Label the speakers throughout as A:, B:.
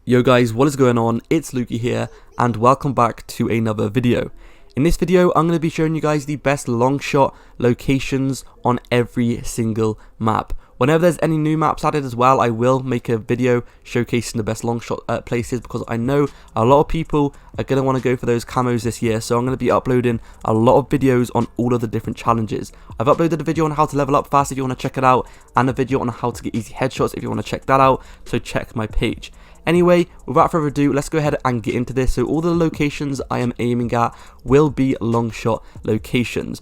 A: Yo guys, what is going on? It's Lukey here and welcome back to another video. In this video I'm going to be showing you guys the best long shot locations on every single map. Whenever there's any new maps added as well, I will make a video showcasing the best long shot places, because I know a lot of people are going to want to go for those camos this year, so I'm going to be uploading a lot of videos on all of the different challenges. I've uploaded a video on how to level up fast if you want to check it out, and a video on how to get easy headshots if you want to check that out, so check my page. Anyway, without further ado, let's go ahead and get into this. So all the locations I am aiming at will be long shot locations.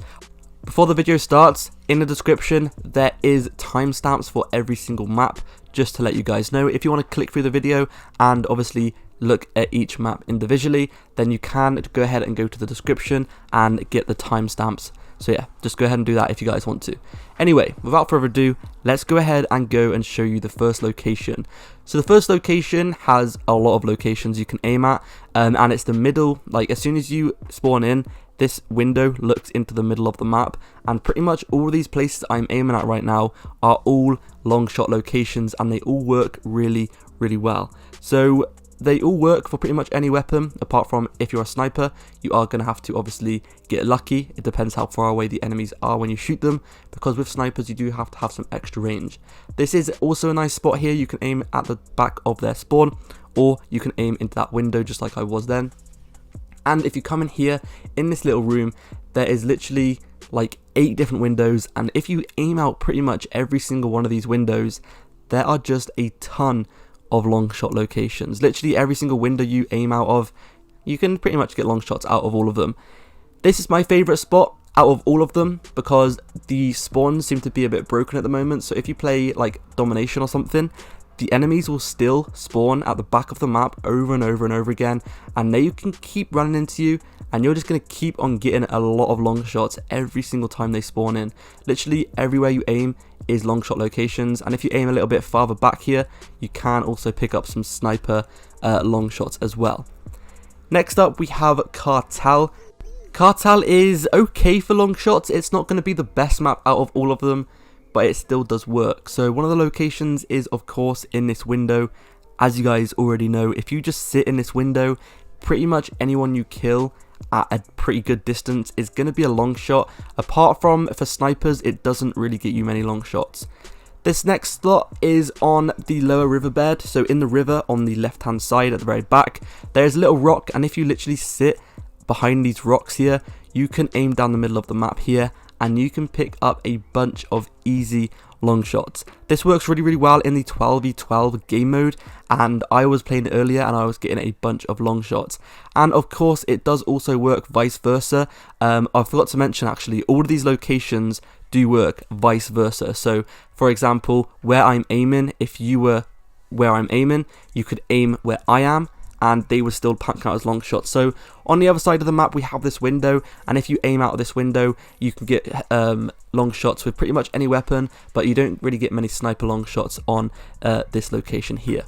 A: Before the video starts, in the description there is timestamps for every single map, just to let you guys know. If you want to click through the video and obviously look at each map individually, then you can go ahead and go to the description and get the timestamps. So yeah, just go ahead and do that if you guys want to. Anyway, without further ado, let's go ahead and go and show you the first location. So the first location has a lot of locations you can aim at, and it's the middle. Like, as soon as you spawn in, this window looks into the middle of the map, and pretty much all of these places I'm aiming at right now are all long shot locations, and they all work really well. So they all work for pretty much any weapon, apart from if you're a sniper, you are going to have to obviously get lucky. It depends how far away the enemies are when you shoot them, because with snipers you do have to have some extra range. This is also a nice spot here. You can aim at the back of their spawn, or you can aim into that window just like I was then. And if you come in here, in this little room, there is literally like 8 different windows, and if you aim out pretty much every single one of these windows, there are just a ton of long shot locations. Literally every single window you aim out of, you can pretty much get long shots out of all of them. This is my favourite spot out of all of them, because the spawns seem to be a bit broken at the moment. So if you play like domination or something, the enemies will still spawn at the back of the map over and over again, and they can keep running into you, and you're just going to keep on getting a lot of long shots every single time they spawn in. Literally everywhere you aim is long shot locations, and if you aim a little bit farther back here, you can also pick up some sniper long shots as well. Next up we have Cartel. Cartel is okay for long shots. It's not going to be the best map out of all of them, but it still does work. So one of the locations is of course in this window. As you guys already know, if you just sit in this window, pretty much anyone you kill at a pretty good distance is going to be a long shot. Apart from for snipers, it doesn't really get you many long shots. This next slot is on the lower riverbed. So in the river on the left hand side at the very back, there's a little rock, and if you literally sit behind these rocks here, you can aim down the middle of the map here, and you can pick up a bunch of easy long shots. This works really well in the 12v12 game mode, and I was playing it earlier and I was getting a bunch of long shots. And of course it does also work vice versa. I forgot to mention actually, all of these locations do work vice versa. So for example, where I'm aiming, if you were where I'm aiming, you could aim where I am, and they would still count as long shots. So on the other side of the map we have this window, and if you aim out of this window, you can get long shots with pretty much any weapon, but you don't really get many sniper long shots on this location here.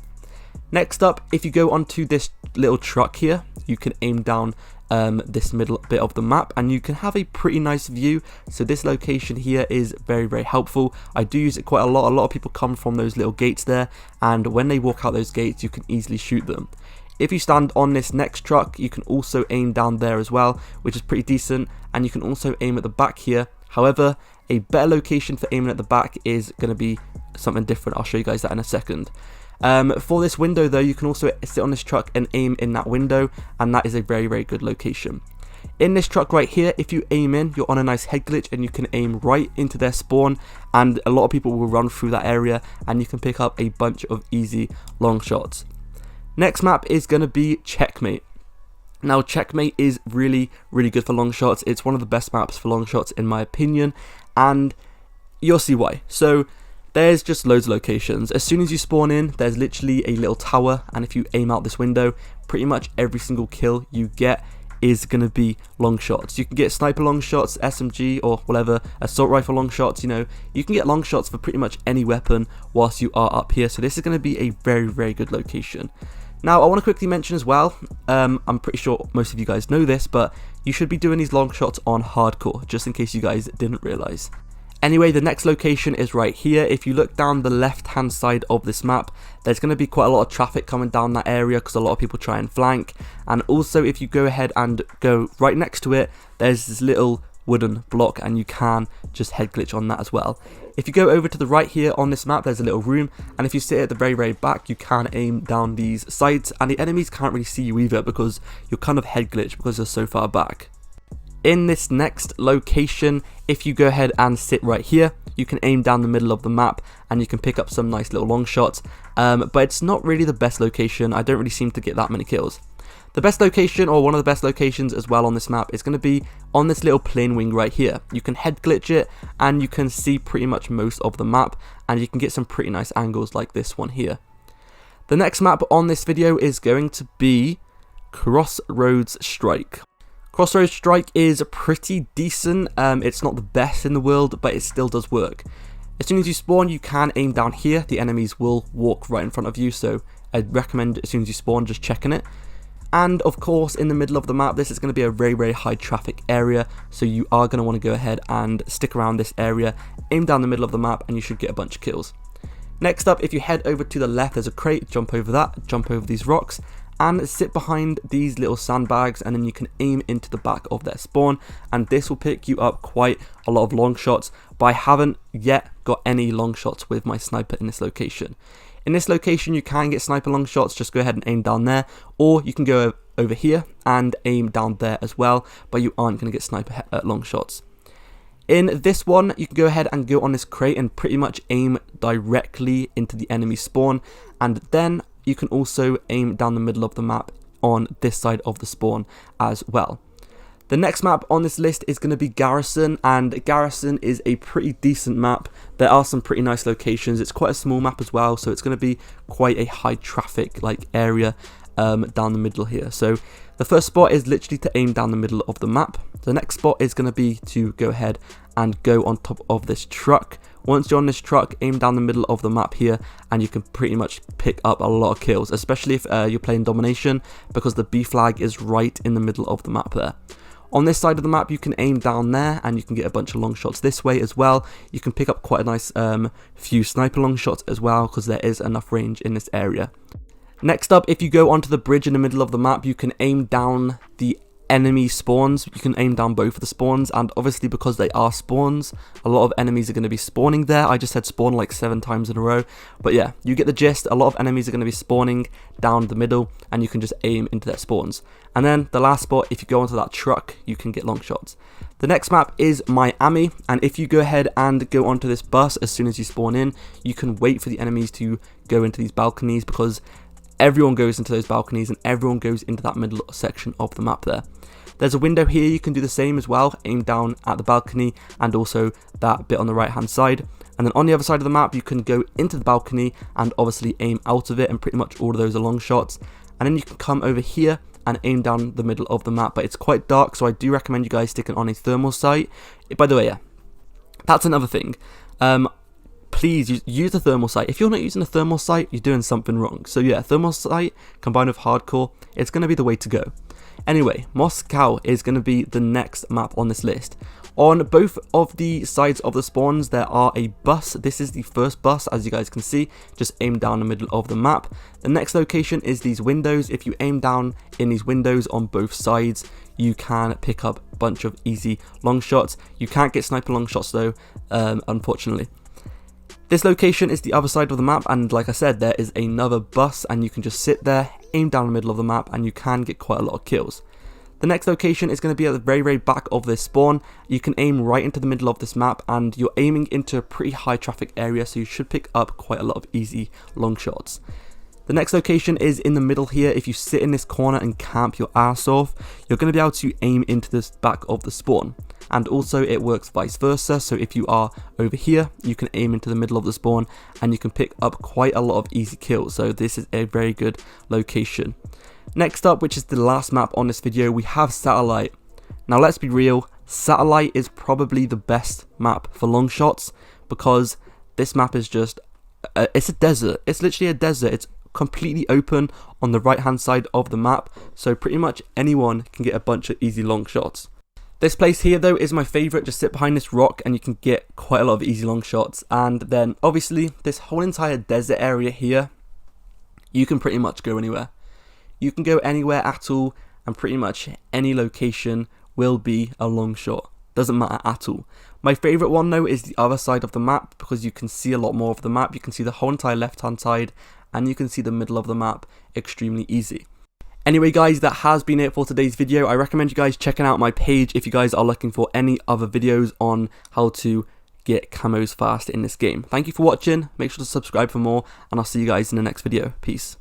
A: Next up, if you go onto this little truck here, you can aim down this middle bit of the map, and you can have a pretty nice view. So this location here is very helpful. I do use it quite a lot. A lot of people come from those little gates there, and when they walk out those gates you can easily shoot them. If you stand on this next truck, you can also aim down there as well, which is pretty decent, and you can also aim at the back here. However, a better location for aiming at the back is going to be something different. I'll show you guys that in a second. For this window though, you can also sit on this truck and aim in that window, and that is a very good location. In this truck right here, if you aim in, you're on a nice head glitch, and you can aim right into their spawn, and a lot of people will run through that area, and you can pick up a bunch of easy long shots. Next map is going to be Checkmate. Now Checkmate is really good for long shots. It's one of the best maps for long shots in my opinion, and you'll see why. So there's just loads of locations. As soon as you spawn in, there's literally a little tower, and if you aim out this window, pretty much every single kill you get is going to be long shots. You can get sniper long shots, SMG or whatever, assault rifle long shots, you know, you can get long shots for pretty much any weapon whilst you are up here. So this is going to be a very good location. Now I want to quickly mention as well, I'm pretty sure most of you guys know this, but you should be doing these long shots on hardcore, just in case you guys didn't realise. Anyway, the next location is right here. If you look down the left hand side of this map, there's going to be quite a lot of traffic coming down that area because a lot of people try and flank. And also if you go ahead and go right next to it, there's this little wooden block and you can just head glitch on that as well. If you go over to the right here on this map, there's a little room, and if you sit at the very back, you can aim down these sides and the enemies can't really see you either because you're kind of head glitch because you're so far back. In this next location, if you go ahead and sit right here, you can aim down the middle of the map and you can pick up some nice little long shots, but it's not really the best location. I don't really seem to get that many kills. The best location, or one of the best locations as well on this map, is going to be on this little plane wing right here. You can head glitch it and you can see pretty much most of the map, and you can get some pretty nice angles like this one here. The next map on this video is going to be Crossroad Strike. Crossroad Strike is pretty decent. It's not the best in the world, but it still does work. As soon as you spawn, you can aim down here. The enemies will walk right in front of you, so I'd recommend as soon as you spawn just checking it. And of course, in the middle of the map, this is going to be a very high traffic area, so you are going to want to go ahead and stick around this area, aim down the middle of the map, and you should get a bunch of kills. Next up, if you head over to the left, there's a crate. Jump over that, jump over these rocks, and sit behind these little sandbags, and then you can aim into the back of their spawn, and this will pick you up quite a lot of long shots, but I haven't yet got any long shots with my sniper in this location. In this location, you can get sniper long shots. Just go ahead and aim down there, or you can go over here and aim down there as well, but you aren't going to get sniper long shots. In this one, you can go ahead and go on this crate and pretty much aim directly into the enemy spawn, and then you can also aim down the middle of the map on this side of the spawn as well. The next map on this list is going to be Garrison, and Garrison is a pretty decent map. There are some pretty nice locations. It's quite a small map as well, so it's going to be quite a high traffic area down the middle here. So the first spot is literally to aim down the middle of the map. The next spot is going to be to go ahead and go on top of this truck. Once you're on this truck, aim down the middle of the map here, and you can pretty much pick up a lot of kills, especially if you're playing domination, because the B flag is right in the middle of the map there. On this side of the map, you can aim down there and you can get a bunch of long shots this way as well. You can pick up quite a nice few sniper long shots as well, because there is enough range in this area. Next up, if you go onto the bridge in the middle of the map, you can aim down the enemy spawns. You can aim down both of the spawns, and obviously because they are spawns, a lot of enemies are going to be spawning there. I just said spawn like 7 times in a row, but yeah, you get the gist. A lot of enemies are going to be spawning down the middle, and you can just aim into their spawns. And then the last spot, if you go onto that truck, you can get long shots. The next map is Miami, and if you go ahead and go onto this bus as soon as you spawn in, you can wait for the enemies to go into these balconies, because everyone goes into those balconies and everyone goes into that middle section of the map there. There's a window here, you can do the same as well, aim down at the balcony and also that bit on the right hand side. And then on the other side of the map, you can go into the balcony and obviously aim out of it, and pretty much all of those are long shots. And then you can come over here and aim down the middle of the map, but it's quite dark, so I do recommend you guys sticking on a thermal sight. By the way, yeah, that's another thing. Please use the thermal sight. If you're not using a thermal sight, you're doing something wrong. So yeah, thermal sight combined with hardcore, it's going to be the way to go. Anyway, Moscow is going to be the next map on this list. On both of the sides of the spawns, there are a bus. This is the first bus, as you guys can see. Just aim down the middle of the map. The next location is these windows. If you aim down in these windows on both sides, you can pick up a bunch of easy long shots. You can't get sniper long shots though, unfortunately. This location is the other side of the map, and like I said, there is another bus, and you can just sit there, aim down the middle of the map, and you can get quite a lot of kills. The next location is going to be at the very back of this spawn. You can aim right into the middle of this map, and you're aiming into a pretty high traffic area, so you should pick up quite a lot of easy long shots. The next location is in the middle here. If you sit in this corner and camp your ass off, you're going to be able to aim into this back of the spawn. And also it works vice versa, so if you are over here, you can aim into the middle of the spawn and you can pick up quite a lot of easy kills. So this is a very good location. Next up, which is the last map on this video, we have Satellite. Now let's be real, Satellite is probably the best map for long shots, because this map is just, it's a desert. It's literally a desert. It's completely open on the right hand side of the map, so pretty much anyone can get a bunch of easy long shots. This place here though is my favourite. Just sit behind this rock and you can get quite a lot of easy long shots. And then obviously this whole entire desert area here, you can pretty much go anywhere. You can go anywhere at all, and pretty much any location will be a long shot. Doesn't matter at all. My favourite one though is the other side of the map, because you can see a lot more of the map. You can see the whole entire left hand side and you can see the middle of the map extremely easy. Anyway guys, that has been it for today's video. I recommend you guys checking out my page if you guys are looking for any other videos on how to get camos fast in this game. Thank you for watching, make sure to subscribe for more, and I'll see you guys in the next video. Peace.